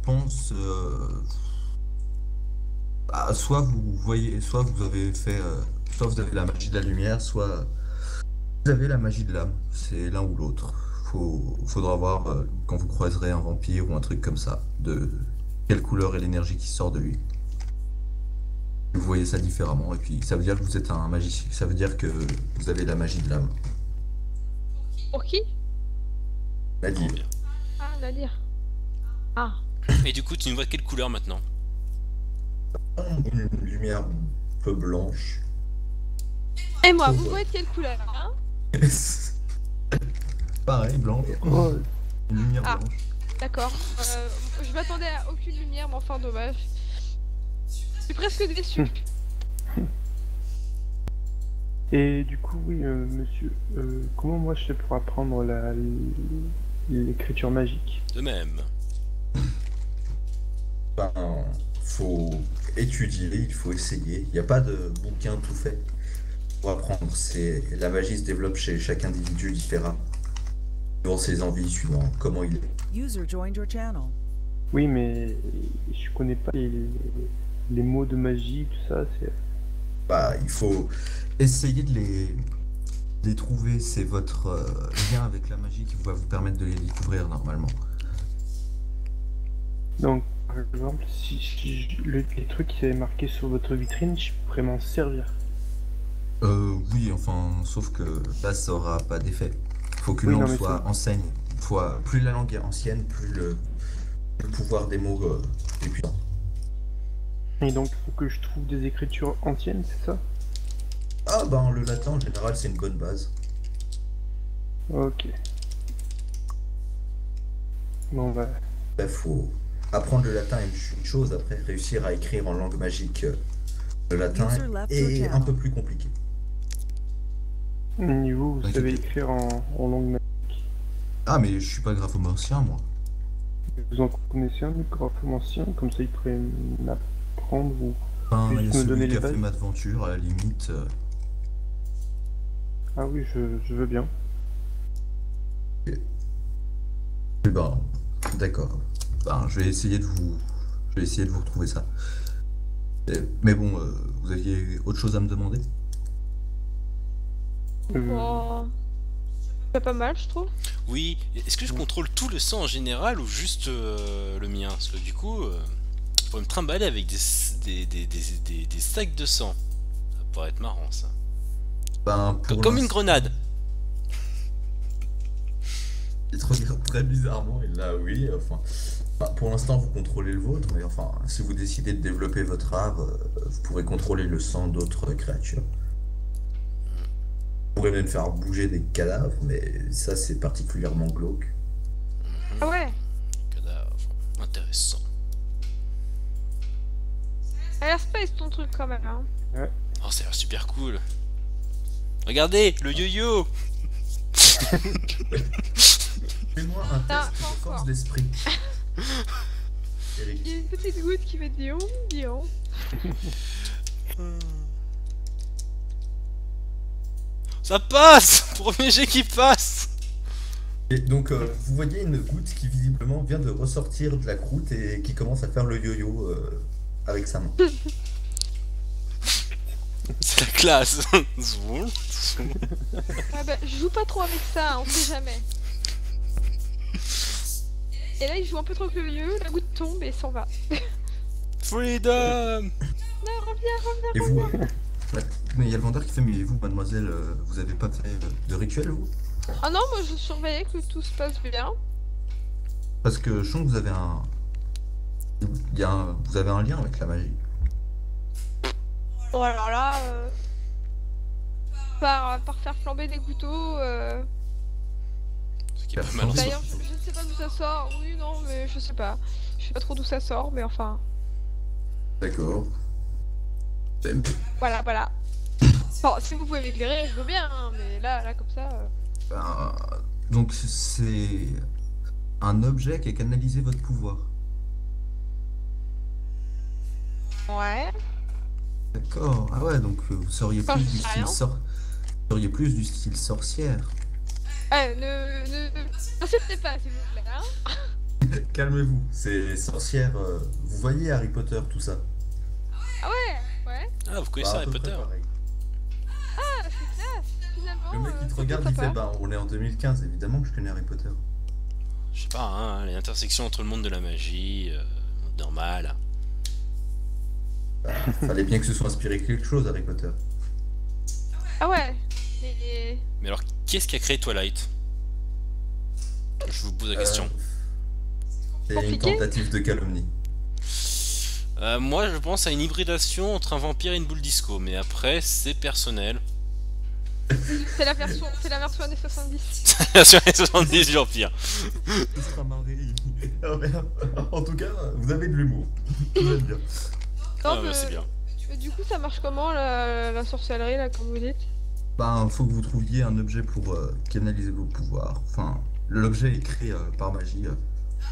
pense, soit vous voyez, soit vous avez fait, soit vous avez la magie de la lumière, soit vous avez la magie de l'âme. C'est l'un ou l'autre. Faudra voir quand vous croiserez un vampire ou un truc comme ça, de quelle couleur est l'énergie qui sort de lui. Vous voyez ça différemment, et puis ça veut dire que vous êtes un magicien. Ça veut dire que vous avez la magie de l'âme. Pour qui? La Trop dire. bien. Ah, Nadir. Ah. Et du coup, tu nous vois de quelle couleur maintenant? Une lumière un peu blanche. Et moi, Oh, vous ouais. voyez de quelle couleur, hein? Pareil, blanche. Oh, Une lumière Ah. blanche. D'accord. Je m'attendais à aucune lumière, mais enfin, dommage. Je suis presque déçue. et du coup, oui, monsieur, comment moi je fais pour apprendre l'écriture magique? De même. Ben, faut étudier, il faut essayer. Il n'y a pas de bouquin tout fait pour apprendre. La magie se développe chez chaque individu différent, suivant ses envies, suivant comment il est. User joined your channel. Oui, mais je connais pas les mots de magie, tout ça, c'est... Bah, il faut essayer de les trouver. C'est votre lien avec la magie qui va vous permettre de les découvrir normalement. Donc, par exemple, les trucs qui avaient marqué sur votre vitrine, je pourrais m'en servir. Oui, enfin, sauf que là, ça aura pas d'effet. Faut qu'une Oui, non, langue mais soit enseigne. Plus la langue est ancienne, plus le pouvoir des mots est puissant. Et donc, il faut que je trouve des écritures anciennes, c'est ça? Ah ben, le latin, en général, c'est une bonne base. Ok. Bon, bah... Il faut apprendre le latin est une chose, après réussir à écrire en langue magique le latin User left your est un channel. peu plus compliqué. Niveau, vous savez Inquiétez. écrire en langue magique. Ah mais je suis pas graphomancien moi. Vous en connaissez un, du graphomancien? Comme ça, il pourrait m'apprendre ou... Enfin, il y a Juste me celui donner qui les a fait bases. Madventure à la limite. Ah oui, je veux bien. Ben, d'accord. Ben, je vais essayer de vous retrouver ça. Mais bon, vous aviez autre chose à me demander? Oh. C'est pas mal, je trouve. Oui, est-ce que je contrôle tout le sang en général ou juste le mien? Parce que du coup, je pourrais me trimballer avec des sacs de sang. Ça pourrait être marrant ça. Ben, pour Comme une l'instant, grenade. il te regarde très bizarrement, et là oui, enfin, pour l'instant vous contrôlez le vôtre, mais enfin, si vous décidez de développer votre art, vous pourrez contrôler le sang d'autres créatures. Vous pourrez même faire bouger des cadavres, mais ça c'est particulièrement glauque. Ah ouais. Cadavre. Intéressant. Ça a l'air space ton truc quand même, hein. Oh, ça a l'air super cool. Regardez, le yo-yo. Fais-moi un Non, test pas de force encore. d'esprit. Eric. Il y a une petite goutte qui fait dion, dion. Ça passe. Premier jet qui passe. Et donc vous voyez une goutte qui visiblement vient de ressortir de la croûte et qui commence à faire le yo-yo avec sa main. C'est la classe. Zoom. Ah bah, je joue pas trop avec ça, hein, on sait jamais. Et là, il joue un peu trop curieux, la goutte tombe et s'en va. Freedom. Non, reviens. Et vous mais il y a le vendeur qui fait, mais vous, mademoiselle, vous avez pas fait de rituel, vous? Ah non, moi je surveillais que tout se passe bien. Parce que je sens que vous avez vous avez un lien avec la magie. Bon alors là, par faire flamber des couteaux, Ce qui est pas mal en d'ailleurs soi. je ne sais pas d'où ça sort, oui non mais je sais pas. Je sais pas trop d'où ça sort, mais enfin, D'accord. Ben, voilà. Bon, si vous pouvez m'éclairer, je veux bien, hein, mais là comme ça... ben, donc c'est un objet qui a canalisé votre pouvoir. Ouais. D'accord. Ah ouais, donc vous seriez Enfin, plus je du sais style rien. seriez plus du style sorcière. Ne... N'insultez pas, s'il vous plaît, hein. calmez-vous. C'est sorcière. Vous voyez Harry Potter, tout ça. Ah ouais, ouais. Ah, vous connaissez Bah, à Harry peu près Potter? pareil. Ah, c'est classe. Finalement. Le mec qui te c'est regarde, plutôt il fait sympa. bah on est en 2015, évidemment que je connais Harry Potter. Je sais pas, hein, l'intersection entre le monde de la magie, le monde normal. Bah, fallait bien que ce soit inspiré de quelque chose, Harry Potter. Ah ouais. Mais... Mais alors, qui est-ce qui a créé Twilight? Je vous pose la question. C'est une Compliqué. tentative de calomnie. Moi, je pense à une hybridation entre un vampire et une boule disco, mais après, c'est personnel. C'est la version années 70. Sur les 70 du vampire. Ce sera marré. Oh, merde. En tout cas, vous avez de l'humour. Tout va bien. Ah, Non, bah, c'est bien. du coup, ça marche comment la sorcellerie, là, comme vous dites? Ben, faut que vous trouviez un objet pour canaliser vos pouvoirs. Enfin, l'objet est créé par magie.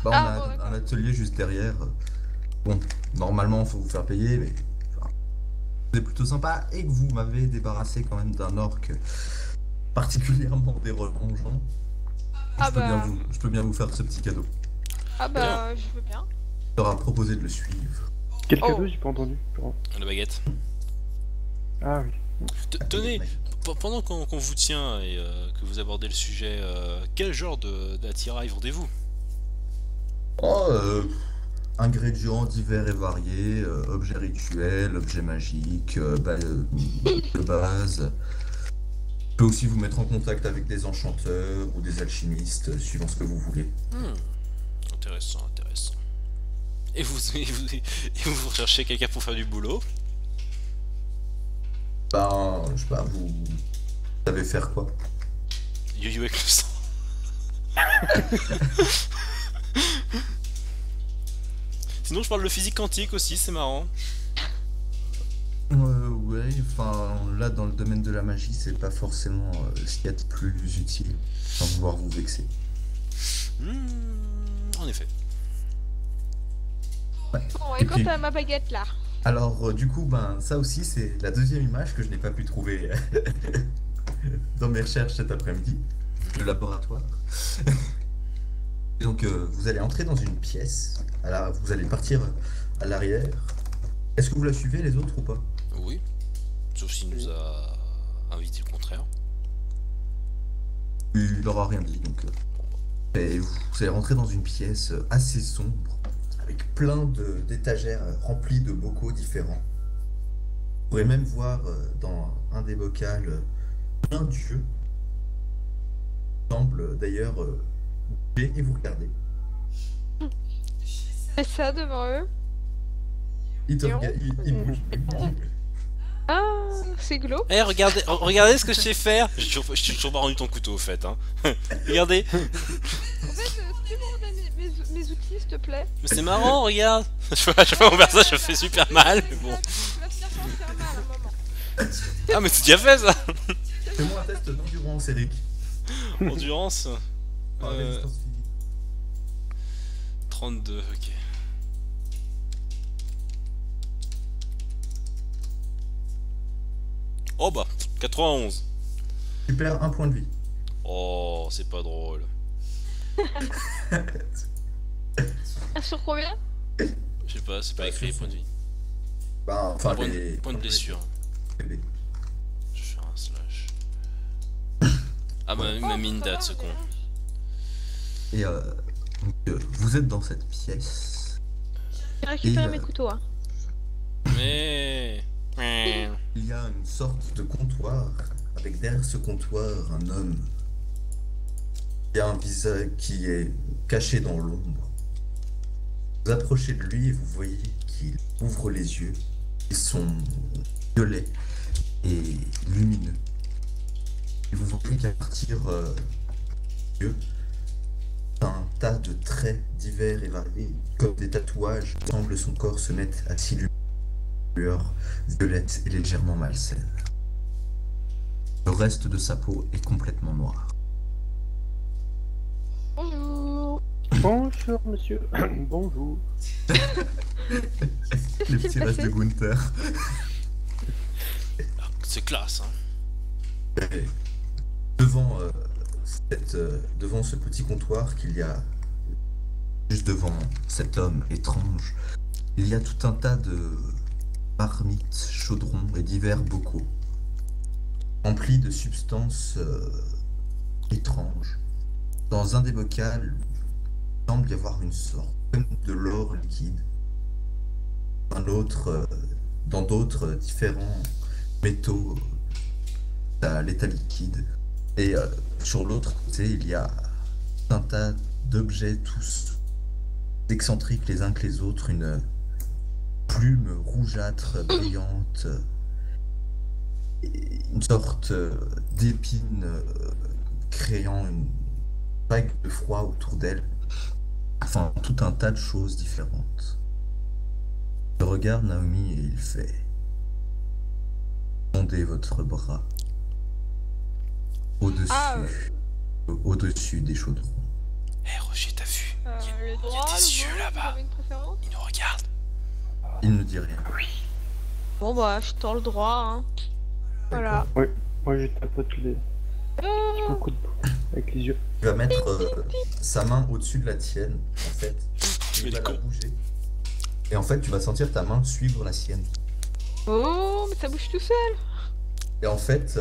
Bah, on Ah, a bon, d'accord. un atelier juste derrière. Bon, normalement, faut vous faire payer, mais enfin, c'est plutôt sympa. Et que vous m'avez débarrassé quand même d'un orc particulièrement dérangeant. Ah bah, Je peux bien vous faire ce petit cadeau. je veux bien. Je leur ai proposé de le suivre. Quel Oh. cadeau, j'ai pas entendu. Pardon. La baguette. Ah oui. Tenez, pendant qu'on vous tient et que vous abordez le sujet, quel genre d'attirail vendez-vous? Oh, ingrédients divers et variés, objets rituels, objets magiques, de base. Je peux aussi vous mettre en contact avec des enchanteurs ou des alchimistes, suivant ce que vous voulez. Intéressant, intéressant. Et vous recherchez quelqu'un pour faire du boulot? Ben, je sais pas, vous savez faire quoi? Yo-yo avec le sang. Sinon, je parle de physique quantique aussi, c'est marrant. Ouais, enfin, là, dans le domaine de la magie, c'est pas forcément ce qu'il y a de plus utile, sans vouloir vous vexer. En effet. Ouais. Bon, Et et quant puis- à ma baguette, là? Alors, du coup, ben, ça aussi, c'est la deuxième image que je n'ai pas pu trouver dans mes recherches cet après-midi, le laboratoire. Et donc, vous allez entrer dans une pièce, vous allez partir à l'arrière. Est-ce que vous la suivez, les autres, ou pas? Oui. Sauf s'il nous a invité le contraire. Il leur a rien dit, donc... et vous allez rentrer dans une pièce assez sombre, avec plein d'étagères remplies de bocaux différents. Vous pourrez même voir dans un des bocals un dieu. Il semble d'ailleurs bouger et vous regarder. C'est ça devant eux. Il te Et on- regarde, il bouge. Ah, c'est glauque. Eh, regardez ce que je sais faire. Je t'ai toujours pas rendu ton couteau, au fait. Hein. Regardez. En fait, tu peux me redonner mes outils, s'il te plaît? Mais c'est marrant, regarde. Je fais mon personnage, je fais super mal, mais bon. Tu vas finir par me faire mal à un moment. Ah, mais c'est déjà fait ça. Fais-moi un test d'endurance, Eric. Endurance. Par résistance physique. 32, ok. Oh bah, 91. Tu perds un point de vie. Oh, c'est pas drôle. Ah, sur combien? Je sais pas, c'est pas écrit, point de vie. Bah, enfin, Point de blessure. les- Je fais un slash. Ah bah, il m'a mis une date, ce con. Et donc, vous êtes dans cette pièce. J'ai récupéré Et, mes couteaux, hein. Mais... Il y a une sorte de comptoir, avec derrière ce comptoir un homme. Il y a un visage qui est caché dans l'ombre. Vous approchez de lui et vous voyez qu'il ouvre les yeux. Ils sont violets et lumineux. Et vous voyez qu'à partir des yeux, un tas de traits divers et variés, comme des tatouages, semble son corps se mettre à s'illuminer. Lueur violette et légèrement malsaine. Le reste de sa peau est complètement noir. Bonjour. Bonjour, monsieur. Bonjour. Les petits restes de Gunther. C'est classe, hein. Et devant ce petit comptoir qu'il y a Juste devant cet homme étrange, il y a tout un tas de marmites, chaudrons et divers bocaux, remplis de substances étranges. Dans un des bocals, il semble y avoir une sorte de l'or liquide. Dans d'autres, différents métaux, t'as l'état liquide. Et sur l'autre côté, il y a un tas d'objets tous excentriques les uns que les autres, une plume rougeâtre, brillante, et une sorte d'épine créant une vague de froid autour d'elle. Enfin, tout un tas de choses différentes. Il regarde Naomi et il fait: tendez votre bras au-dessus, Ah, au-dessus des chaudrons. Hé Roger, t'as vu? le droit, des le yeux gauche, là-bas. vous avez une préférence? Il nous regarde. Il ne dit rien. Bon bah, je tends le droit, hein. Voilà. Ouais, moi je tapote les Ah, coups de avec les yeux. Il va mettre sa main au-dessus de la tienne, en fait. Mais Il va les la cons. bouger. Et en fait, tu vas sentir ta main suivre la sienne. oh, mais ça bouge tout seul. Et en fait,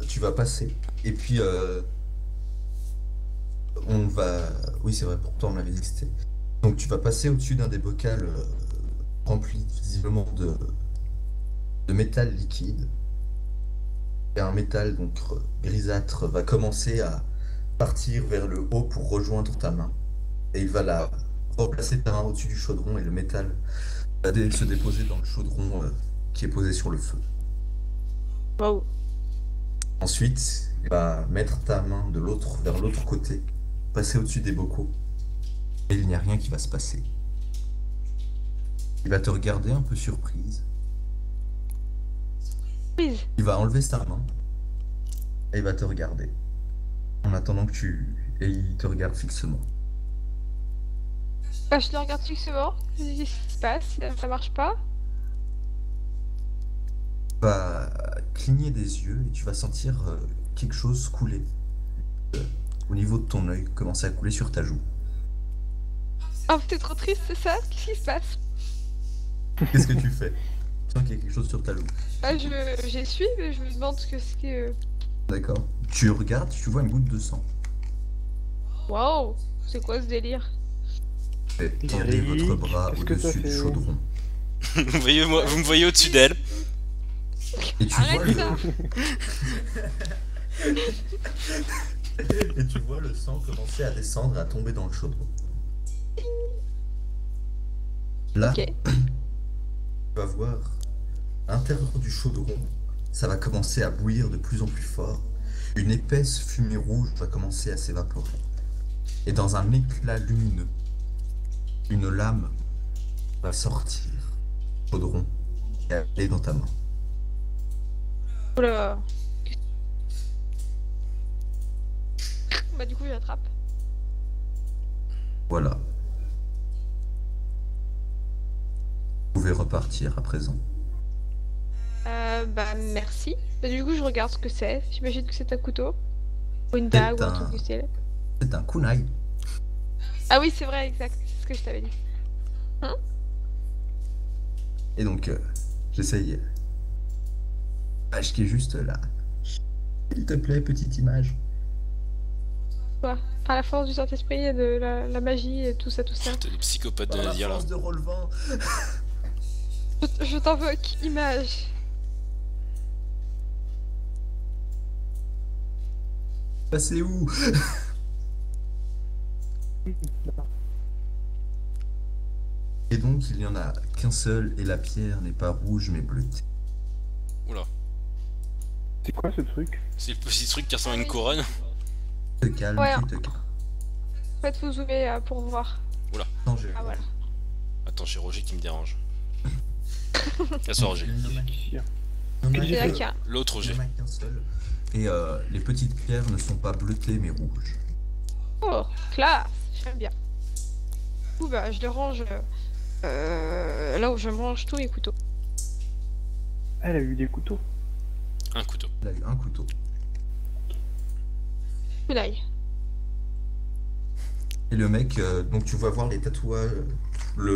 tu vas passer. Et puis, on va... Oui, c'est vrai, pourtant on m'avait dit que c'était... Donc tu vas passer au-dessus d'un des bocals remplis visiblement de métal liquide. Et un métal donc grisâtre va commencer à partir vers le haut pour rejoindre ta main. Et il va la replacer ta main au-dessus du chaudron et le métal va se déposer dans le chaudron qui est posé sur le feu. Wow. Ensuite, il va mettre ta main vers l'autre côté, passer au-dessus des bocaux. Et il n'y a rien qui va se passer. Il va te regarder un peu surprise. Prise. Il va enlever sa main et il va te regarder. En attendant que tu... Et il te regarde fixement. Bah, je le regarde fixement. Je dis qu'est-ce qui se passe, ça marche pas. Tu vas cligner des yeux et tu vas sentir quelque chose couler. Au niveau de ton œil, commencer à couler sur ta joue. Oh, t'es trop triste, c'est ça? Qu'est-ce qui se passe? Qu'est-ce que tu fais? Tu sens qu'il y a quelque chose sur ta joue. Bah, j'essuie, mais je me demande ce que c'est. D'accord. Tu regardes, tu vois une goutte de sang. Waouh, c'est quoi ce délire? Et tendez Eric, votre bras qu'est-ce que t'as au-dessus du fait? chaudron. Vous me voyez au-dessus d'elle. Et tu Arrête vois ça. Et tu vois le sang commencer à descendre et à tomber dans le chaudron. Là, Ok. tu vas voir à l'intérieur du chaudron, ça va commencer à bouillir de plus en plus fort. Une épaisse fumée rouge va commencer à s'évaporer. Et dans un éclat lumineux, une lame va sortir du chaudron et aller dans ta main. Oula. Bah, du coup, j'attrape. Voilà. Vous pouvez repartir à présent. Bah, merci. Bah, du coup, je regarde ce que c'est. J'imagine que c'est un couteau. Ou une dague ou un truc du style. C'est un kunai. Ah oui, c'est vrai, exact. C'est ce que je t'avais dit. Et donc, j'essaye. Page qui est juste là. S'il te plaît, petite image. Quoi? Par la force du Saint-Esprit et de la magie et tout ça, tout ça. Putain, le psychopathe de Par la Nadir là. force de Rollevent. Je t'invoque, image. Passez où? Et donc, il n'y en a qu'un seul, et la pierre n'est pas rouge mais bleutée. Oula. C'est quoi ce truc? C'est le petit truc qui ressemble à une couronne. Te calme, Ouais. tu te calmes. En fait, faut zoomer pour voir. Non, j'ai Ah voilà. Attends, j'ai Roger qui me dérange. Laisse-moi Roger. Il n'y en a Qui- C'est là qu'il y a. L'autre Roger. qu'un seul. Et les petites pierres ne sont pas bleutées mais rouges. Oh, classe. J'aime bien. Du coup, bah, je le range là où je range tous mes couteaux. Elle a eu des couteaux. Un couteau. Il a eu un couteau. Kunai. Et le mec, donc tu vas voir les tatouages, le,